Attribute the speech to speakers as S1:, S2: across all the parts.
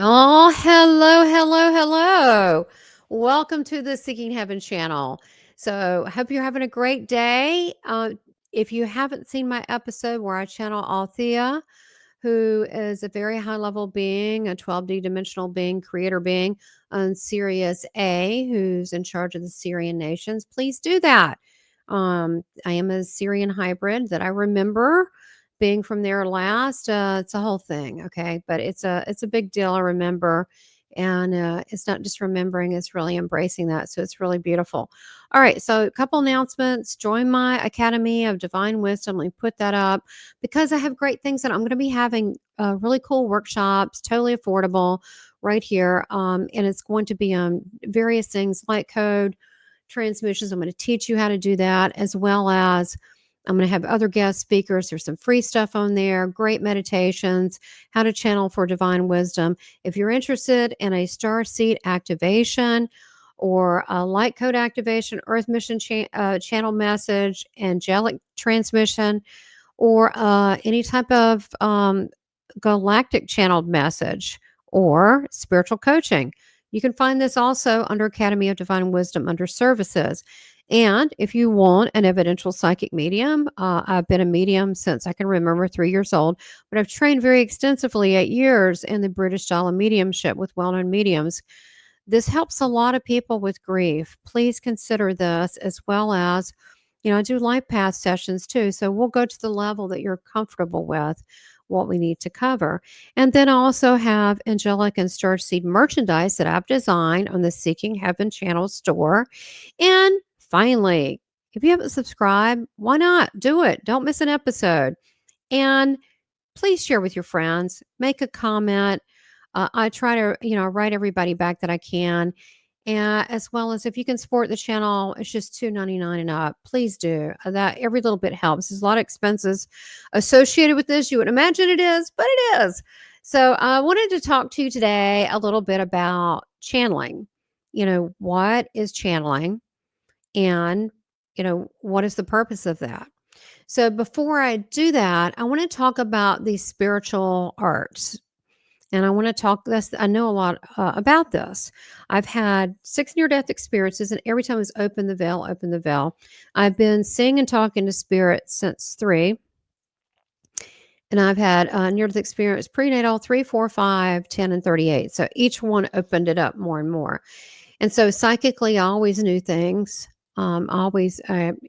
S1: Oh, hello, hello, hello. Welcome to the Seeking Heaven channel. So, hope you're having a great day. If you haven't seen my episode where I channel Althea, who is a very high level being, a 12D dimensional being, creator being on Sirius A, who's in charge of the Syrian nations, please do that. I am a Syrian hybrid that I remember being from there last. It's a whole thing, okay, but it's a big deal. I remember, and it's not just remembering; it's really embracing that. So it's really beautiful. All right, so a couple announcements. Join my Academy of Divine Wisdom. Let me put that up because I have great things that I'm going to be having. Really cool workshops, totally affordable, right here, and it's going to be on various things like code transmissions. I'm going to teach you how to do that, as well as I'm going to have other guest speakers. There's some free stuff on there, great meditations, how to channel for divine wisdom. If you're interested in a star seed activation or a light code activation, earth mission channel message, angelic transmission, or any type of galactic channeled message or spiritual coaching. You can find this also under Academy of Divine Wisdom under services. And if you want an evidential psychic medium, I've been a medium since I can remember 3 years old, but I've trained very extensively 8 years in the British style of mediumship with well known mediums. This helps a lot of people with grief. Please consider this, as well as, I do life path sessions too. So we'll go to the level that you're comfortable with, what we need to cover. And then I also have angelic and star seed merchandise that I've designed on the Seeking Heaven channel store. And finally, if you haven't subscribed, why not do it? Don't miss an episode. And please share with your friends, make a comment. I try to, write everybody back that I can. And as well as if you can support the channel, it's just $2.99 and up. Please do. That every little bit helps. There's a lot of expenses associated with this. You would imagine it is, but it is. So I wanted to talk to you today a little bit about channeling. What is channeling? And, what is the purpose of that? So before I do that, I want to talk about the spiritual arts. And I want to talk this. I know a lot about this. I've had 6 near-death experiences, and every time it's open the veil, open the veil. I've been seeing and talking to spirits since 3, and I've had near-death experience prenatal 3, 4, 5, 10, and 38. So each one opened it up more and more. And so psychically, I always knew things. Always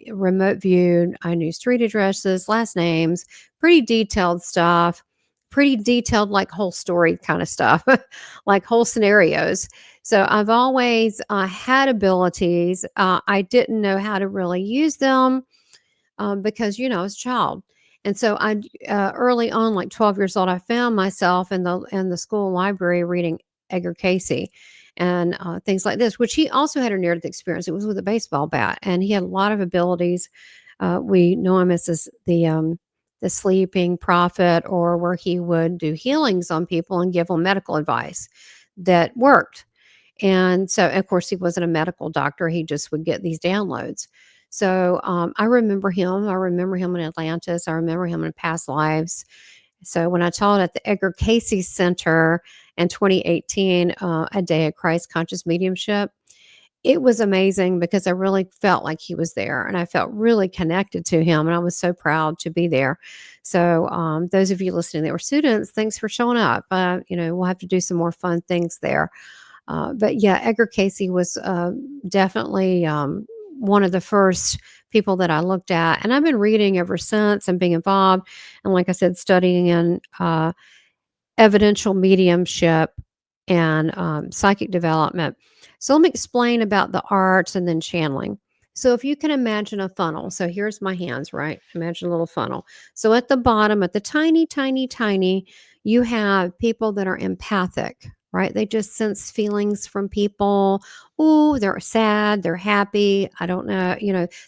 S1: remote viewed. I knew street addresses, last names, pretty detailed stuff, pretty detailed, like whole story kind of stuff, like whole scenarios. So I've always had abilities. I didn't know how to really use them because, I was a child. And so I early on, like 12 years old, I found myself in the school library reading Edgar Casey and things like this, which he also had a near-death experience. It was with a baseball bat, and he had a lot of abilities. We know him as the sleeping prophet, or where he would do healings on people and give them medical advice that worked. And so, of course, he wasn't a medical doctor. He just would get these downloads. So I remember him. I remember him in Atlantis. I remember him in past lives. So when I taught at the Edgar Casey Center in 2018, a day of Christ Conscious Mediumship, it was amazing because I really felt like he was there, and I felt really connected to him, and I was so proud to be there. So those of you listening that were students, thanks for showing up. We'll have to do some more fun things there. But yeah, Edgar Casey was definitely one of the first people that I looked at. And I've been reading ever since and being involved. And like I said, studying in evidential mediumship and psychic development. So let me explain about the arts and then channeling. So if you can imagine a funnel, so here's my hands, right? Imagine a little funnel. So at the bottom, at the tiny, tiny, tiny, you have people that are empathic, right? They just sense feelings from people. Oh, they're sad, they're happy. I don't know.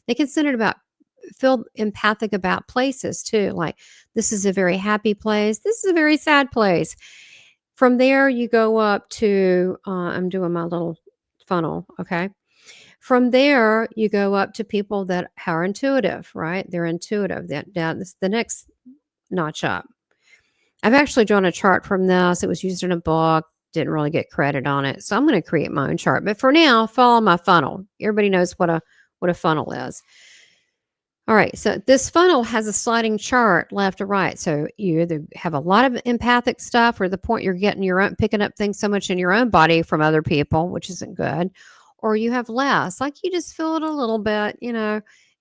S1: They can feel empathic about places too. Like, this is a very happy place. This is a very sad place. From there, you go up to, I'm doing my little funnel, okay? From there, you go up to people that are intuitive, right? They're intuitive. That's the next notch up. I've actually drawn a chart from this. It was used in a book. didn't really get credit on it. So I'm going to create my own chart. But for now, follow my funnel. Everybody knows what a funnel is. All right, so this funnel has a sliding chart left to right. So you either have a lot of empathic stuff, or the point you're getting your own, picking up things so much in your own body from other people, which isn't good, or you have less, like you just feel it a little bit,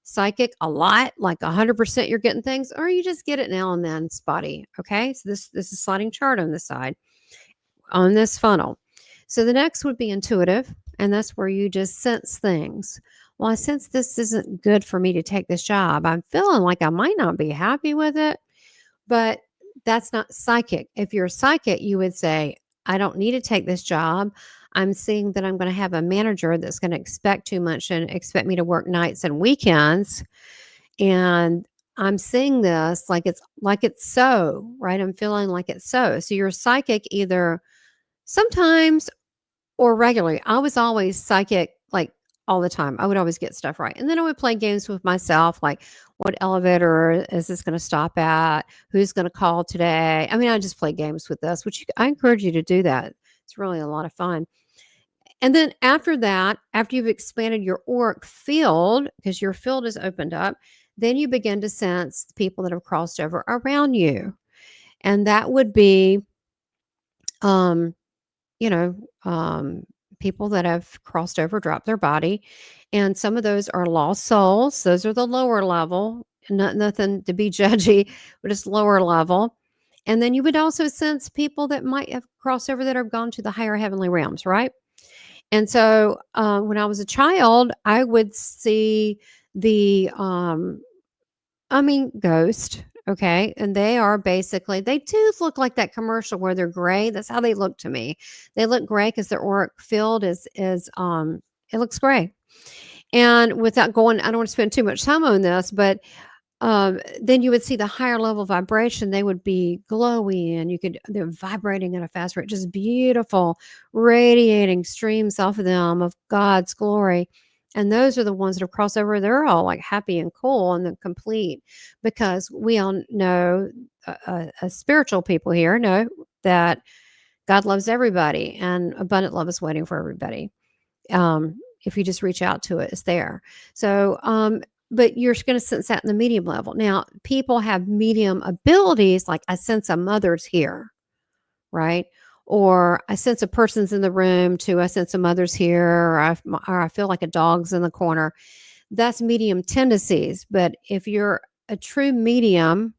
S1: psychic a lot, like 100% you're getting things, or you just get it now and then, spotty. Okay, so this is sliding chart on this side, on this funnel. So the next would be intuitive, and that's where you just sense things. Well, I sense this isn't good for me to take this job. I'm feeling like I might not be happy with it, but that's not psychic. If you're psychic, you would say, I don't need to take this job. I'm seeing that I'm going to have a manager that's going to expect too much and expect me to work nights and weekends. And I'm seeing this like it's so, right? I'm feeling like it's so. So you're psychic either sometimes or regularly. I was always psychic, like all the time. I would always get stuff right. And then I would play games with myself, like what elevator is this going to stop at? Who's going to call today? I mean, I just play games with this, which I encourage you to do that. It's really a lot of fun. And then after that, after you've expanded your auric field, because your field is opened up, then you begin to sense the people that have crossed over around you. And that would be, um, you know, um, people that have crossed over, dropped their body. And some of those are lost souls. Those are the lower level, nothing to be judgy, but just lower level. And then you would also sense people that might have crossed over that have gone to the higher heavenly realms, right? And so when I was a child, I would see the ghost. Okay. And they are basically, they do look like that commercial where they're gray. That's how they look to me. They look gray because their auric field is it looks gray. And without going, I don't want to spend too much time on this, but then you would see the higher level vibration. They would be glowy, and they're vibrating at a fast rate, just beautiful, radiating streams off of them of God's glory. And those are the ones that have crossed over. They're all like happy and cool and then complete, because we all know, spiritual people here know that God loves everybody and abundant love is waiting for everybody. If you just reach out to it, it's there. So, but you're going to sense that in the medium level. Now, people have medium abilities, like I sense a mother's here, right? Or I sense a person's in the room, to I sense a mother's here, or I feel like a dog's in the corner. That's medium tendencies. But if you're a true medium,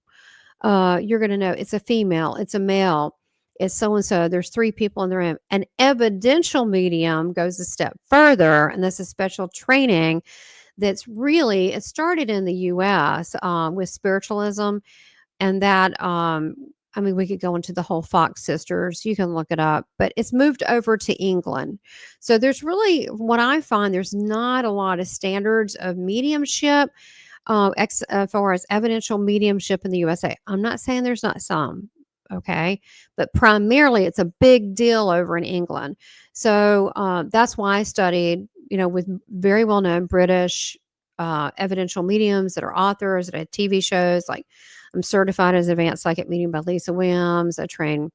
S1: you're going to know it's a female, it's a male, it's so and so. There's three people in the room. An evidential medium goes a step further, and that's a special training that's really, it started in the U.S. With spiritualism, and that we could go into the whole Fox sisters. You can look it up, but it's moved over to England. So there's really, what I find, there's not a lot of standards of mediumship as far as evidential mediumship in the USA. I'm not saying there's not some, okay, but primarily it's a big deal over in England. So that's why I studied, with very well known British evidential mediums that are authors that had TV shows. Like, I'm certified as advanced psychic medium by Lisa Williams. I trained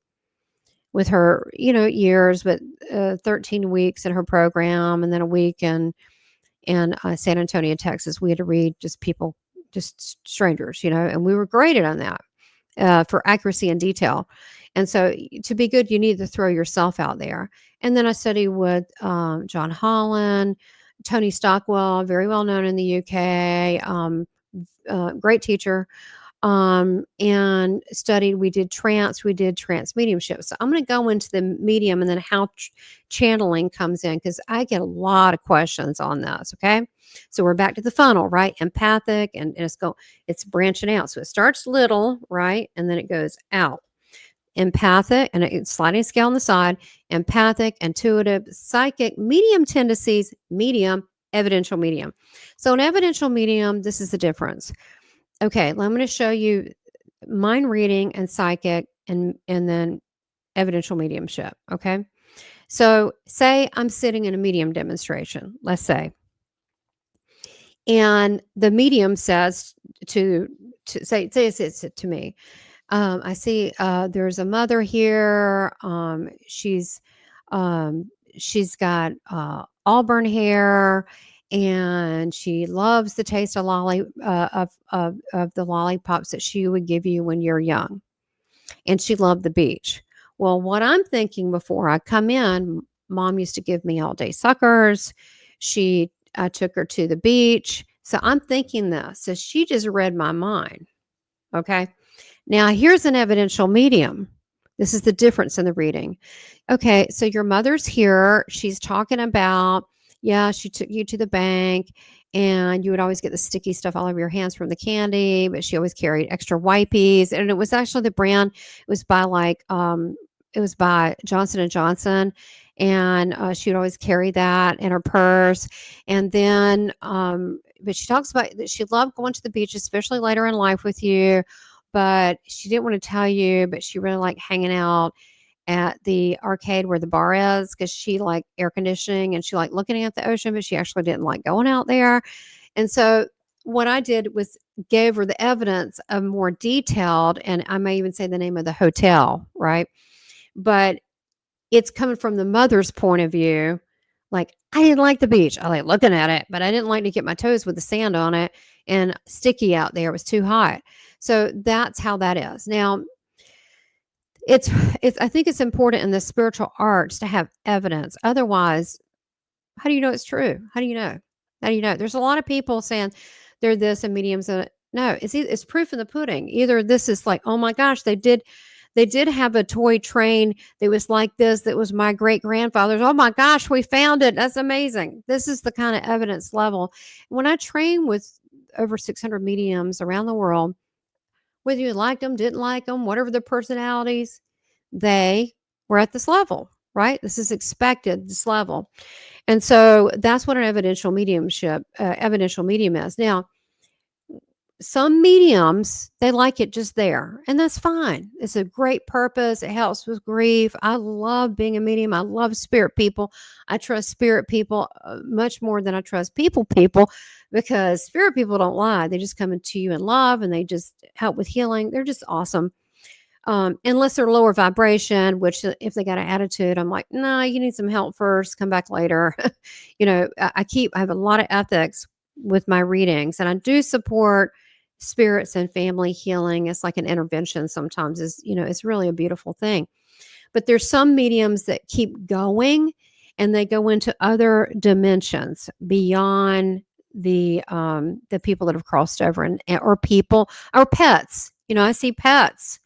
S1: with her, years, but 13 weeks in her program, and then a week in San Antonio, Texas. We had to read just people, just strangers, and we were graded on that for accuracy and detail. And so to be good, you need to throw yourself out there. And then I studied with John Holland, Tony Stockwell, very well known in the UK, great teacher, and studied. We did trance mediumship. So I'm going to go into the medium and then how channeling comes in, because I get a lot of questions on this. Okay. So we're back to the funnel, right? Empathic, and it's branching out. So it starts little, right? And then it goes out. Empathic, and it's sliding scale on the side. Empathic, intuitive, psychic, medium tendencies, medium, evidential medium. So an evidential medium, this is the difference. Okay, I'm going to show you mind reading and psychic, and then evidential mediumship. Okay, so say I'm sitting in a medium demonstration, let's say, and the medium says to say it's to me, I see there's a mother here. She's got auburn hair, and she loves the taste of of the lollipops that she would give you when you're young, and she loved the beach. Well, what I'm thinking before I come in, mom used to give me all day suckers. I took her to the beach. So I'm thinking this. So she just read my mind. Okay. Now, here's an evidential medium. This is the difference in the reading. Okay, so your mother's here. She's talking about, yeah, she took you to the bank and you would always get the sticky stuff all over your hands from the candy, but she always carried extra wipies. And it was actually the brand, it was by Johnson and Johnson. And she would always carry that in her purse. And then, but she talks about that she loved going to the beach, especially later in life with you, but she didn't want to tell you, but she really liked hanging out at the arcade where the bar is because she liked air conditioning and she liked looking at the ocean, but she actually didn't like going out there. And so what I did was gave her the evidence of more detailed, and I may even say the name of the hotel, right? But it's coming from the mother's point of view. Like, I didn't like the beach. I like looking at it, but I didn't like to get my toes with the sand on it and sticky out there. It was too hot. So that's how that is. Now, it's I think it's important in the spiritual arts to have evidence. Otherwise, how do you know it's true? How do you know? How do you know? There's a lot of people saying they're this and mediums and no, it's proof in the pudding. Either this is like, oh my gosh, they did have a toy train that was like this that was my great grandfather's. Oh my gosh, we found it. That's amazing. This is the kind of evidence level. When I train with over 600 mediums around the world, whether you liked them, didn't like them, whatever their personalities, they were at this level, right? This is expected, this level. And so that's what an evidential medium is. Now, some mediums, they like it just there, and that's fine. It's a great purpose. It helps with grief. I love being a medium. I love spirit people. I trust spirit people much more than I trust people because spirit people don't lie. They just come into you in love and they just help with healing. They're just awesome. Unless they're lower vibration, which if they got an attitude, I'm like, no, you need some help first, come back later. I have a lot of ethics with my readings, and I do support spirits and family healing. It's like an intervention sometimes it's really a beautiful thing. But there's some mediums that keep going and they go into other dimensions beyond the people that have crossed over or people or pets. I see pets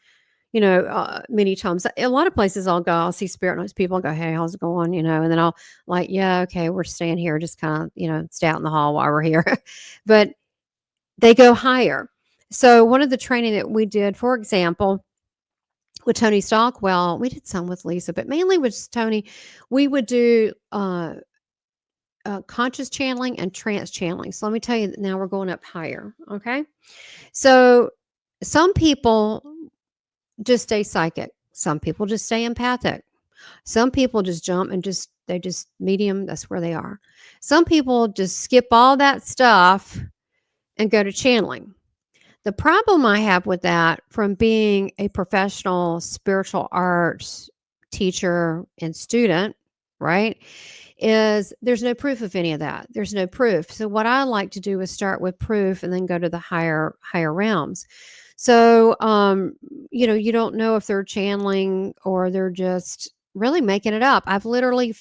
S1: many times. A lot of places I'll see spirit noise people and go, hey, how's it going? And then I'll like, yeah, okay, we're staying here, just kind of, stay out in the hall while we're here. But they go higher. So one of the training that we did, for example, with Tony Stockwell, we did some with Lisa, but mainly with Tony, we would do conscious channeling and trance channeling. So let me tell you that now we're going up higher. Okay. So some people just stay psychic. Some people just stay empathic. Some people just jump and they just medium. That's where they are. Some people just skip all that stuff and go to channeling. The problem I have with that from being a professional spiritual arts teacher and student, right, is there's no proof of any of that. There's no proof. So what I like to do is start with proof and then go to the higher realms. So you don't know if they're channeling or they're just really making it up. I've literally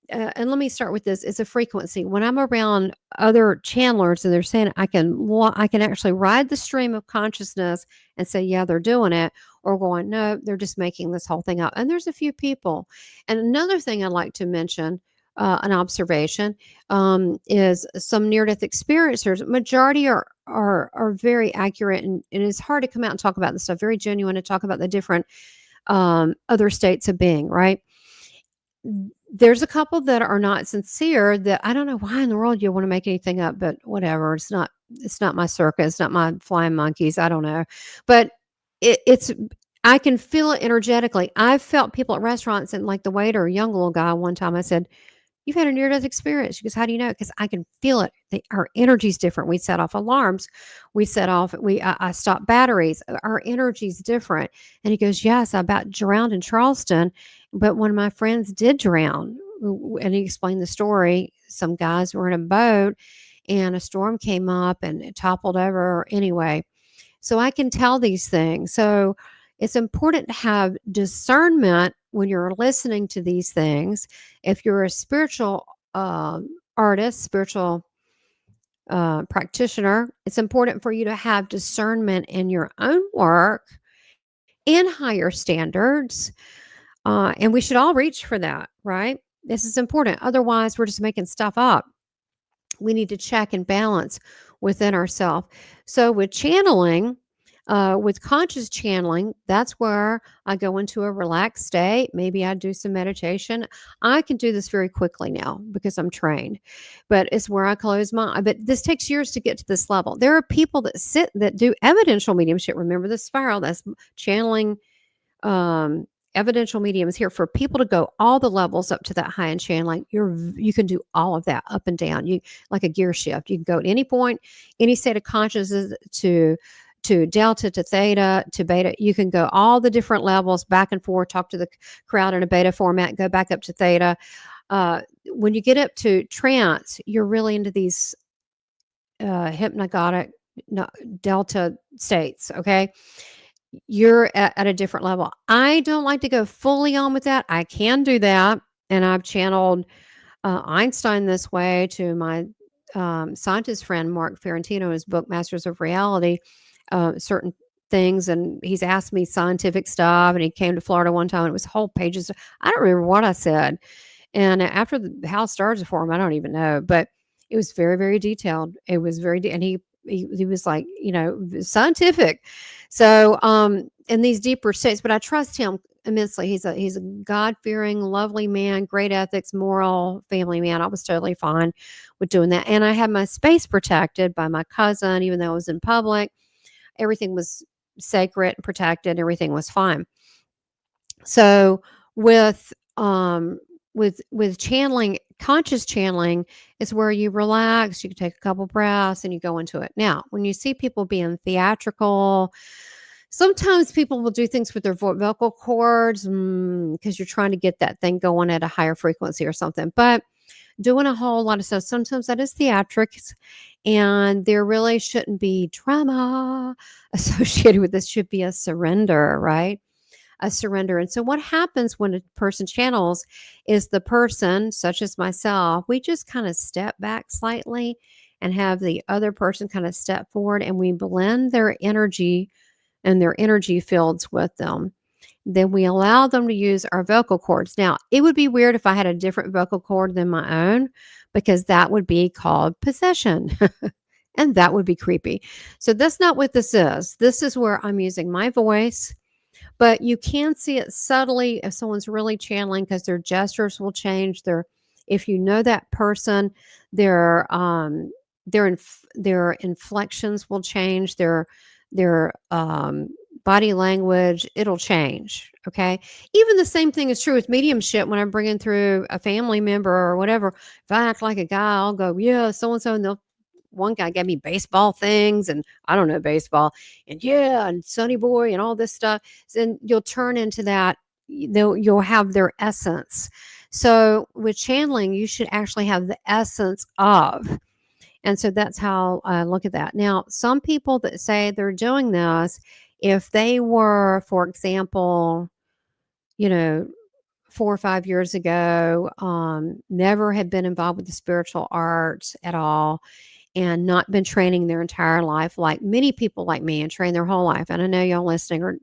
S1: and let me start with this. It's a frequency. When I'm around other channelers and they're saying I can actually ride the stream of consciousness and say, yeah, they're doing it, or going, no, they're just making this whole thing up. And there's a few people. And another thing I'd like to mention, an observation, is some near-death experiencers. Majority are very accurate, and it's hard to come out and talk about this stuff. Very genuine to talk about the different other states of being, right? There's a couple that are not sincere that I don't know why in the world you want to make anything up, but whatever. It's not my circus, it's not my flying monkeys. I don't know. But it's I can feel it energetically. I've felt people at restaurants and like the waiter, a young little guy one time, I said, You've had a near-death experience. She goes, how do you know? Because I can feel it. Our energy's different. We set off alarms. I stopped batteries. Our energy's different. And he goes, yes, I about drowned in Charleston, but one of my friends did drown. And he explained the story. Some guys were in a boat and a storm came up and it toppled over anyway. So I can tell these things. So it's important to have discernment when you're listening to these things. If you're a spiritual artist, spiritual practitioner, it's important for you to have discernment in your own work and higher standards. And we should all reach for that, right? This is important. Otherwise, we're just making stuff up. We need to check and balance within ourselves. So with channeling, with conscious channeling, that's where I go into a relaxed state. Maybe I do some meditation. I can do this very quickly now because I'm trained, but it's where I close my. But this takes years to get to this level. There are people that do evidential mediumship. Remember the spiral? That's channeling. um, Evidential Medium is here for people to go all the levels up to that high end channeling. You can do all of that up and down. You like a gear shift. You can go at any point, any state of consciousness to delta to theta to beta. You can go all the different levels back and forth. Talk to the crowd in a beta format. Go back up to theta. When you get up to trance, you're really into these hypnagogic delta states. Okay, you're at a different level. I don't like to go fully on with that. I can do that. And I've channeled Einstein this way to my scientist friend, Mark Ferrantino, his book, Masters of Reality, certain things. And he's asked me scientific stuff. And he came to Florida one time and it was whole pages. I don't remember what I said. And after the house started for him, I don't even know. But it was very, very detailed. It was and he was like, scientific. So in these deeper states, but I trust him immensely. He's a God-fearing, lovely man, great ethics, moral family man. I was totally fine with doing that. And I had my space protected by my cousin, even though I was in public. Everything was sacred and protected, everything was fine. So with channeling, conscious channeling is where you relax, you can take a couple breaths and you go into it. Now, when you see people being theatrical, sometimes people will do things with their vocal cords because you're trying to get that thing going at a higher frequency or something. But doing a whole lot of stuff, sometimes that is theatrics, and there really shouldn't be drama associated with this. Should be a surrender, right? A surrender. And so what happens when a person channels is the person, such as myself, we just kind of step back slightly and have the other person kind of step forward and we blend their energy and their energy fields with them. Then we allow them to use our vocal cords. Now, it would be weird if I had a different vocal cord than my own because that would be called possession. And that would be creepy. So that's not what this is. This is where I'm using my voice, but you can see it subtly if someone's really channeling because their gestures will change. If you know that person, their inflections will change. Their body language, it'll change. Okay. Even the same thing is true with mediumship. When I'm bringing through a family member or whatever, if I act like a guy, I'll go, yeah, so and so, and one guy gave me baseball things and I don't know baseball and yeah, and Sonny Boy and all this stuff. Then you'll turn into that, you'll have their essence. So with channeling, you should actually have the essence of. And so that's how I look at that. Now, some people that say they're doing this, if they were, for example, you know, 4 or 5 years ago, never had been involved with the spiritual arts at all, and not been training their entire life, like many people like me, and train their whole life. And I know y'all listening or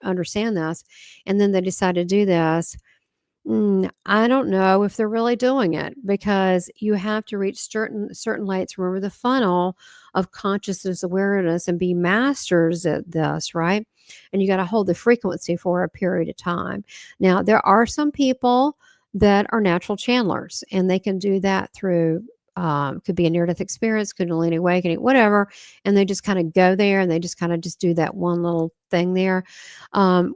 S1: understand this. And then they decide to do this. I don't know if they're really doing it because you have to reach certain lights. Remember the funnel of consciousness awareness and be masters at this, right? And you got to hold the frequency for a period of time. Now, there are some people that are natural channelers, and they can do that through could be a near-death experience, Kundalini awakening, whatever, and they just kind of go there and they just kind of just do that one little thing there.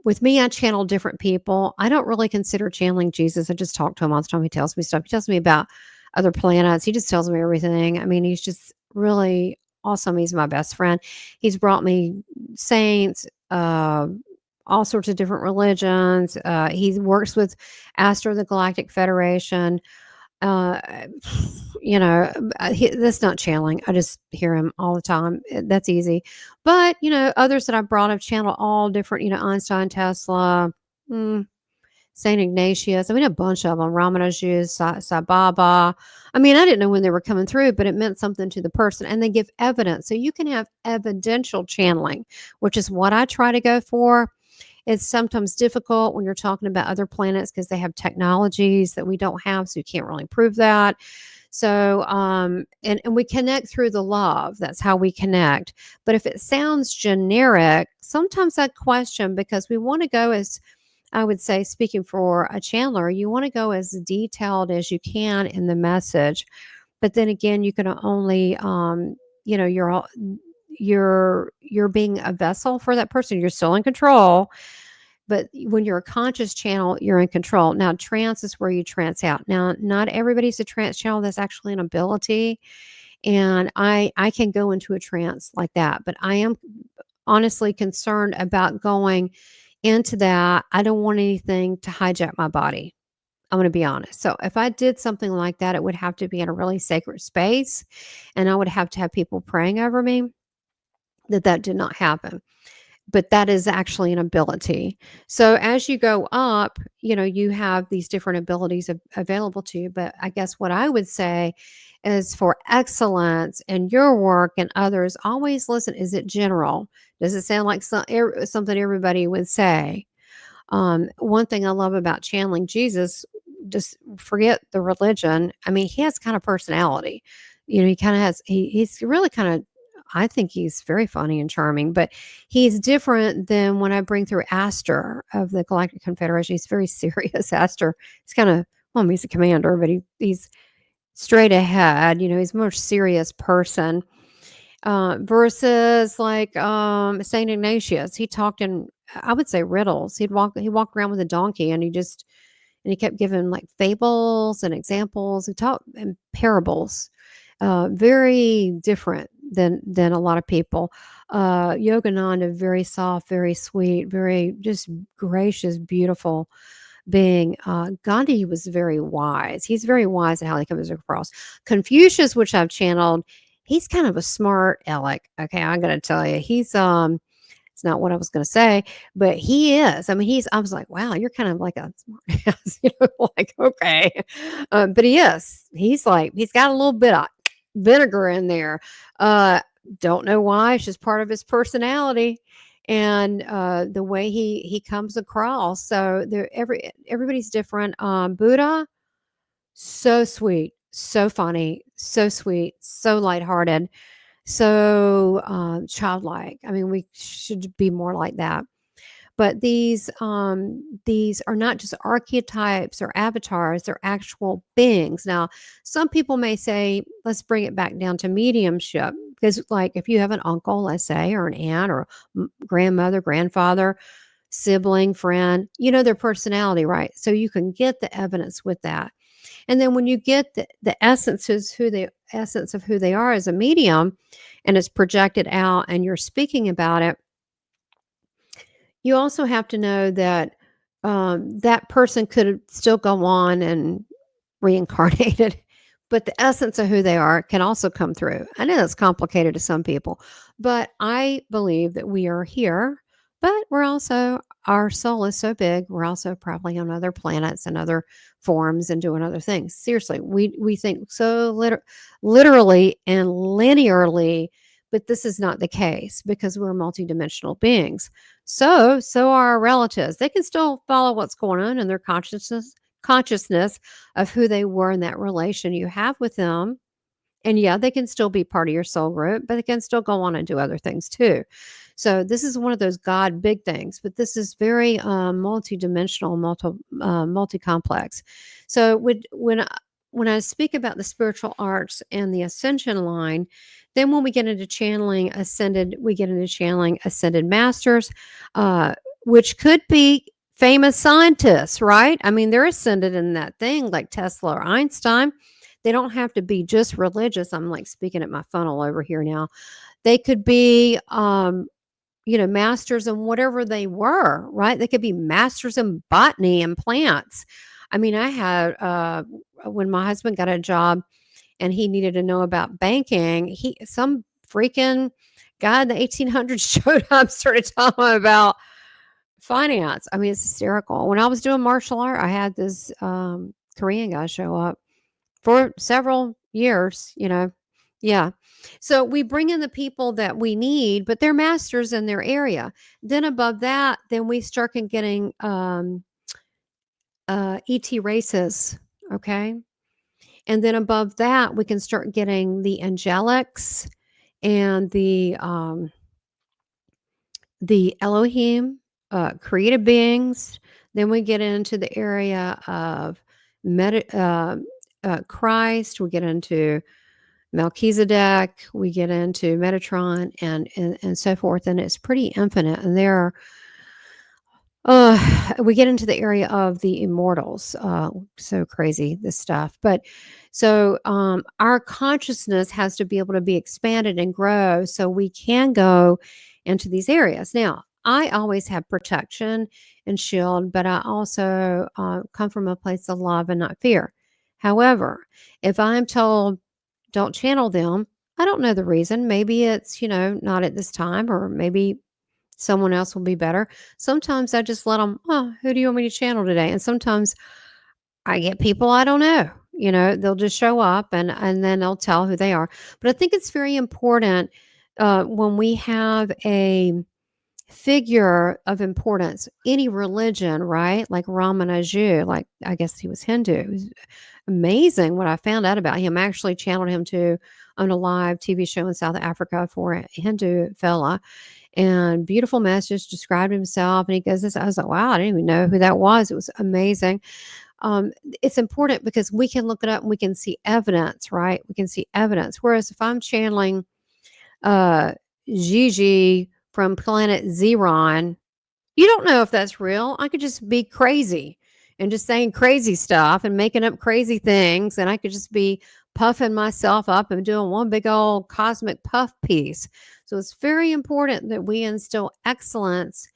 S1: With me, I channel different people. I don't really consider channeling Jesus. I just talk to him all the time. He tells me stuff. He tells me about other planets. He just tells me everything. I mean, he's just really awesome. He's my best friend. He's brought me saints, all sorts of different religions. He works with Astro, the Galactic Federation. Uh, that's not channeling. I just hear him all the time. That's easy. But, others that I brought up channel all different, Einstein, Tesla, mm, St. Ignatius. I mean, a bunch of them. Ramanuja, Sai Baba. I mean, I didn't know when they were coming through, but it meant something to the person. And they give evidence. So you can have evidential channeling, which is what I try to go for. It's sometimes difficult when you're talking about other planets because they have technologies that we don't have, so you can't really prove that. So, and we connect through the love. That's how we connect. But if it sounds generic, sometimes I question because we want to go as I would say, speaking for a channeler, you want to go as detailed as you can in the message. But then again, you can only, you're all, you're being a vessel for that person. You're still in control, but when you're a conscious channel, you're in control. Now, trance is where you trance out. Now, not everybody's a trance channel. That's actually an ability, and I can go into a trance like that. But I am honestly concerned about going into that. I don't want anything to hijack my body. I'm going to be honest. So if I did something like that, it would have to be in a really sacred space, and I would have to have people praying over me. That did not happen, but that is actually an ability. So as you go up, you have these different abilities available to you. But I guess what I would say is for excellence in your work and others, always listen. Is it general? Does it sound like something everybody would say? One thing I love about channeling Jesus, just forget the religion. I mean, he has kind of personality. He kind of has, he's really kind of, I think he's very funny and charming, but he's different than when I bring through Astor of the Galactic Confederation. He's very serious. Astor, he's kind of, well, he's a commander, but he's straight ahead. He's a more serious person versus like Saint Ignatius. He talked in, I would say, riddles. He walked around with a donkey, and he kept giving like fables and examples. He taught in parables. Very different than a lot of people. Yogananda, very soft, very sweet, very just gracious, beautiful being. Gandhi was very wise. He's very wise in how he comes across. Confucius, which I've channeled, he's kind of a smart aleck. Okay, I gotta tell you, it's not what I was going to say, but he is. I mean, I was like, wow, you're kind of like a smart ass, like, okay. But he is. He's got a little bit of vinegar in there. Don't know why. It's just part of his personality and the way he comes across. So everybody's different. Buddha, so sweet, so funny, so sweet, so lighthearted, so childlike. I mean, we should be more like that. But these are not just archetypes or avatars; they're actual beings. Now, some people may say, let's bring it back down to mediumship, because, like, if you have an uncle, let's say, or an aunt, or grandmother, grandfather, sibling, friend, you know their personality, right? So you can get the evidence with that. And then when you get the essence of who they are as a medium, and it's projected out and you're speaking about it, you also have to know that that person could still go on and reincarnated, but the essence of who they are can also come through. I know that's complicated to some people, but I believe that we are here, but our soul is so big, we're also probably on other planets and other forms and doing other things. Seriously, we think so literally and linearly, but this is not the case because we're multidimensional beings. So are our relatives. They can still follow what's going on in their consciousness of who they were in that relation you have with them. And yeah, they can still be part of your soul group, but they can still go on and do other things too. So this is one of those God big things, but this is very multi-dimensional, multi-complex. So when when I speak about the spiritual arts and the ascension line, then when we get into channeling ascended, we get into channeling ascended masters, uh, which could be famous scientists, right? I mean, they're ascended in that thing, like Tesla or Einstein. They don't have to be just religious. I'm like speaking at my funnel over here now. They could be, masters in whatever they were, right? They could be masters in botany and plants. I mean, I had, when my husband got a job and he needed to know about banking, some freaking guy in the 1800s showed up, started telling him about finance. I mean, it's hysterical. When I was doing martial art, I had this Korean guy show up for several years, Yeah. So we bring in the people that we need, but they're masters in their area. Then above that, then we start getting ET races. Okay. And then above that, we can start getting the angelics and the Elohim, created beings. Then we get into the area of Christ. We get into Melchizedek. We get into Metatron and so forth. And it's pretty infinite. And there are we get into the area of the immortals. So crazy, this stuff. But so our consciousness has to be able to be expanded and grow so we can go into these areas. Now, I always have protection and shield, but I also come from a place of love and not fear. However, if I'm told, don't channel them, I don't know the reason. Maybe it's, not at this time, or maybe someone else will be better. Sometimes I just let them, oh, who do you want me to channel today? And sometimes I get people I don't know. They'll just show up and then they'll tell who they are. But I think it's very important when we have a figure of importance, any religion, right? Like Ramanaju, like I guess he was Hindu. It was amazing what I found out about him. I actually channeled him to on a live TV show in South Africa for a Hindu fella, and beautiful message, described himself. And he goes this, I was like, wow, I didn't even know who that was. It was amazing. It's important because we can look it up and we can see evidence, right? We can see evidence. Whereas if I'm channeling uh, Gigi from planet Xeron, you don't know if that's real. I could just be crazy and just saying crazy stuff and making up crazy things. And I could just be puffing myself up and doing one big old cosmic puff piece. So it's very important that we instill excellence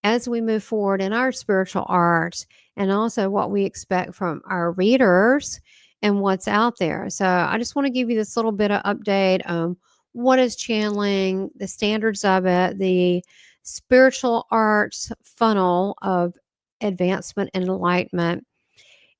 S1: as we move forward in our spiritual art, and also what we expect from our readers and what's out there. So I just want to give you this little bit of update on what is channeling, the standards of it, the spiritual arts funnel of advancement and enlightenment.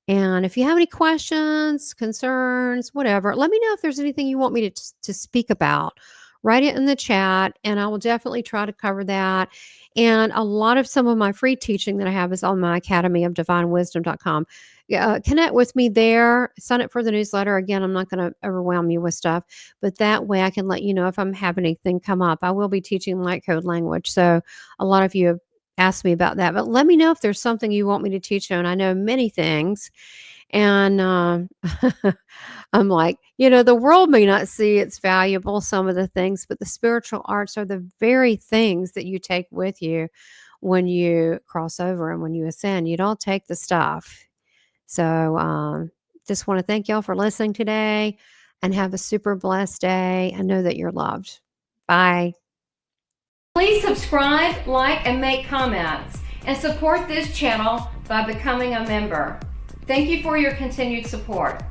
S1: And if you have any questions, concerns, whatever, let me know if there's anything you want me to speak about. Write it in the chat, and I will definitely try to cover that. And a lot of some of my free teaching that I have is on my Academy of Divinewisdom.com. Connect with me there. Sign up for the newsletter. Again, I'm not going to overwhelm you with stuff, but that way I can let you know if I'm having anything come up. I will be teaching light code language. So a lot of you have asked me about that, but let me know if there's something you want me to teach on. I know many things. And I'm like, the world may not see it's valuable, some of the things, but the spiritual arts are the very things that you take with you when you cross over and when you ascend. You don't take the stuff. So just want to thank y'all for listening today, and have a super blessed day, and know that you're loved. Bye. Please subscribe, like, and make comments, and support this channel by becoming a member. Thank you for your continued support.